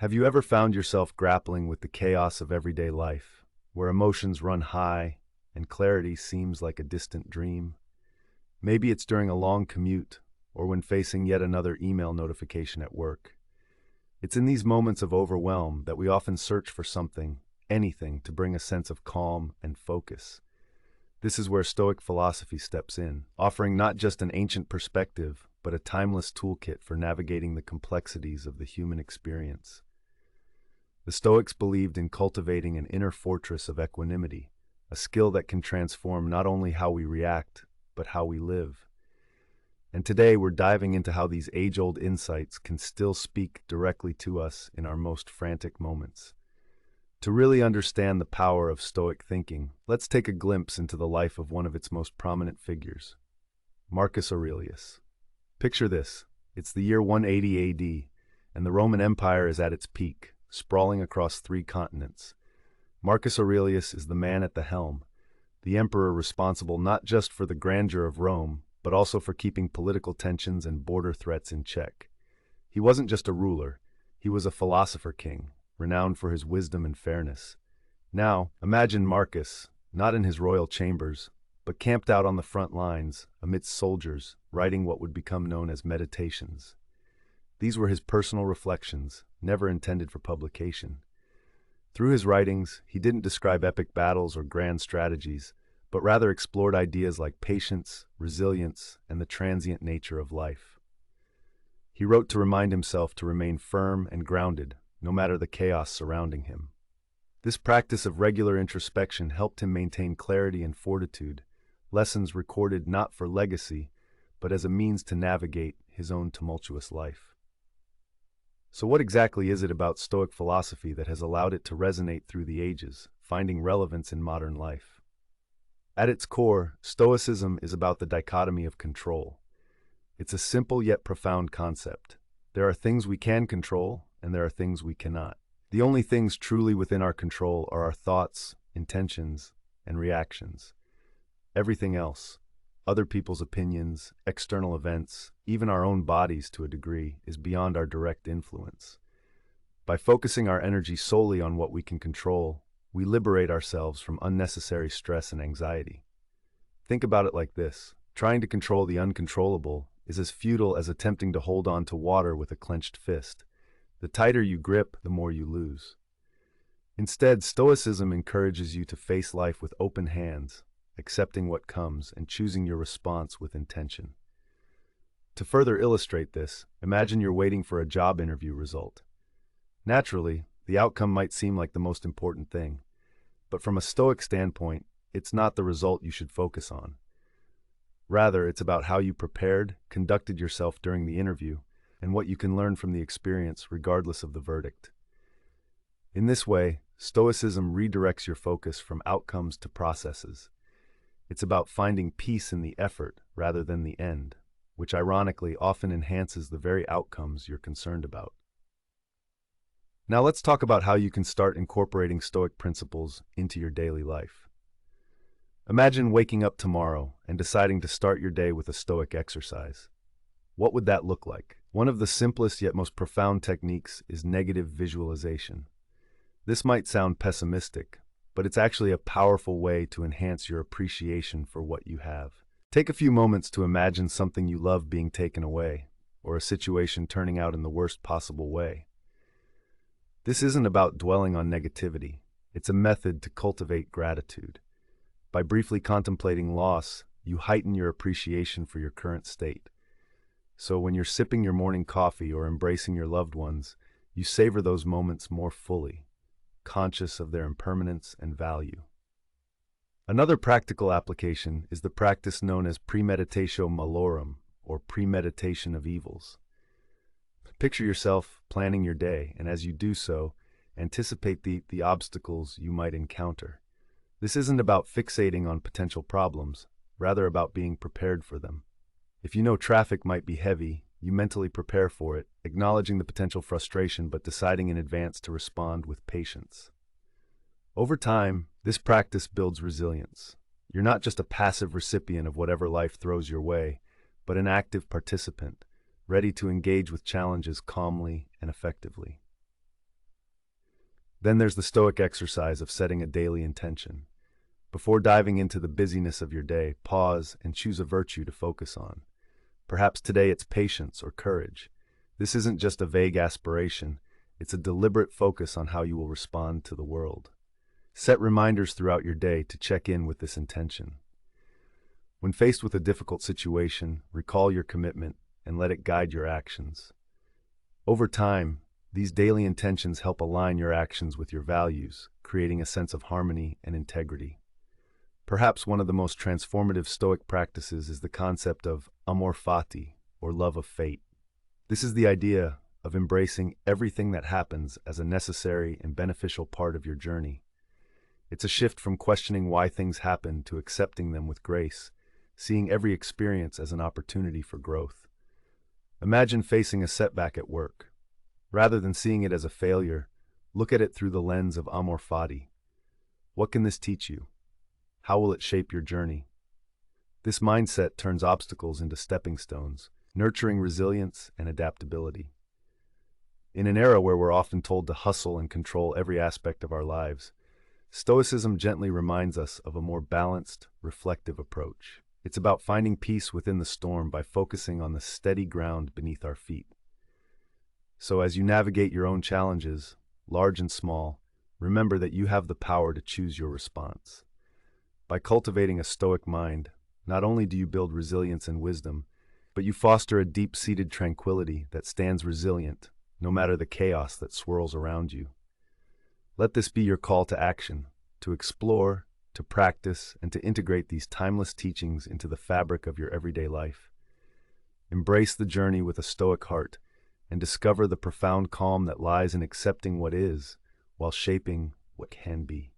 Have you ever found yourself grappling with the chaos of everyday life, where emotions run high and clarity seems like a distant dream? Maybe it's during a long commute or when facing yet another email notification at work. It's in these moments of overwhelm that we often search for something, anything, to bring a sense of calm and focus. This is where Stoic philosophy steps in, offering not just an ancient perspective, but a timeless toolkit for navigating the complexities of the human experience. The Stoics believed in cultivating an inner fortress of equanimity, a skill that can transform not only how we react, but how we live. And today we're diving into how these age-old insights can still speak directly to us in our most frantic moments. To really understand the power of Stoic thinking, let's take a glimpse into the life of one of its most prominent figures, Marcus Aurelius. Picture this. It's the year 180 AD, and the Roman Empire is at its peak, sprawling across 3 continents. Marcus Aurelius is the man at the helm, the emperor responsible not just for the grandeur of Rome, but also for keeping political tensions and border threats in check. He wasn't just a ruler, he was a philosopher king, renowned for his wisdom and fairness. Now, imagine Marcus, not in his royal chambers, but camped out on the front lines, amidst soldiers, writing what would become known as meditations. These were his personal reflections, never intended for publication. Through his writings, he didn't describe epic battles or grand strategies, but rather explored ideas like patience, resilience, and the transient nature of life. He wrote to remind himself to remain firm and grounded, no matter the chaos surrounding him. This practice of regular introspection helped him maintain clarity and fortitude, lessons recorded not for legacy, but as a means to navigate his own tumultuous life. So what exactly is it about Stoic philosophy that has allowed it to resonate through the ages, finding relevance in modern life? At its core, Stoicism is about the dichotomy of control. It's a simple yet profound concept. There are things we can control, and there are things we cannot. The only things truly within our control are our thoughts, intentions, and reactions. Everything else, other people's opinions, external events, even our own bodies to a degree, is beyond our direct influence. By focusing our energy solely on what we can control, we liberate ourselves from unnecessary stress and anxiety. Think about it like this. Trying to control the uncontrollable is as futile as attempting to hold on to water with a clenched fist. The tighter you grip, the more you lose. Instead, Stoicism encourages you to face life with open hands, accepting what comes and choosing your response with intention. To further illustrate this, imagine you're waiting for a job interview result. Naturally, the outcome might seem like the most important thing, but from a Stoic standpoint, it's not the result you should focus on. Rather, it's about how you prepared, conducted yourself during the interview, and what you can learn from the experience regardless of the verdict. In this way, Stoicism redirects your focus from outcomes to processes. It's about finding peace in the effort rather than the end, which ironically often enhances the very outcomes you're concerned about. Now let's talk about how you can start incorporating Stoic principles into your daily life. Imagine waking up tomorrow and deciding to start your day with a Stoic exercise. What would that look like? One of the simplest yet most profound techniques is negative visualization. This might sound pessimistic, but it's actually a powerful way to enhance your appreciation for what you have. Take a few moments to imagine something you love being taken away, or a situation turning out in the worst possible way. This isn't about dwelling on negativity. It's a method to cultivate gratitude. By briefly contemplating loss, you heighten your appreciation for your current state. So when you're sipping your morning coffee or embracing your loved ones, you savor those moments more fully, conscious of their impermanence and value. Another practical application is the practice known as premeditatio malorum, or premeditation of evils. Picture yourself planning your day, and as you do so, anticipate the obstacles you might encounter. This isn't about fixating on potential problems, rather about being prepared for them. If you know traffic might be heavy, you mentally prepare for it, acknowledging the potential frustration but deciding in advance to respond with patience. Over time, this practice builds resilience. You're not just a passive recipient of whatever life throws your way, but an active participant, ready to engage with challenges calmly and effectively. Then there's the Stoic exercise of setting a daily intention. Before diving into the busyness of your day, pause and choose a virtue to focus on. Perhaps today it's patience or courage. This isn't just a vague aspiration, it's a deliberate focus on how you will respond to the world. Set reminders throughout your day to check in with this intention. When faced with a difficult situation, recall your commitment and let it guide your actions. Over time, these daily intentions help align your actions with your values, creating a sense of harmony and integrity. Perhaps one of the most transformative Stoic practices is the concept of amor fati, or love of fate. This is the idea of embracing everything that happens as a necessary and beneficial part of your journey. It's a shift from questioning why things happen to accepting them with grace, seeing every experience as an opportunity for growth. Imagine facing a setback at work. Rather than seeing it as a failure, look at it through the lens of amor fati. What can this teach you? How will it shape your journey? This mindset turns obstacles into stepping stones, nurturing resilience and adaptability. In an era where we're often told to hustle and control every aspect of our lives, Stoicism gently reminds us of a more balanced, reflective approach. It's about finding peace within the storm by focusing on the steady ground beneath our feet. So as you navigate your own challenges, large and small, remember that you have the power to choose your response. By cultivating a Stoic mind, not only do you build resilience and wisdom, but you foster a deep-seated tranquility that stands resilient, no matter the chaos that swirls around you. Let this be your call to action, to explore, to practice, and to integrate these timeless teachings into the fabric of your everyday life. Embrace the journey with a Stoic heart, and discover the profound calm that lies in accepting what is, while shaping what can be.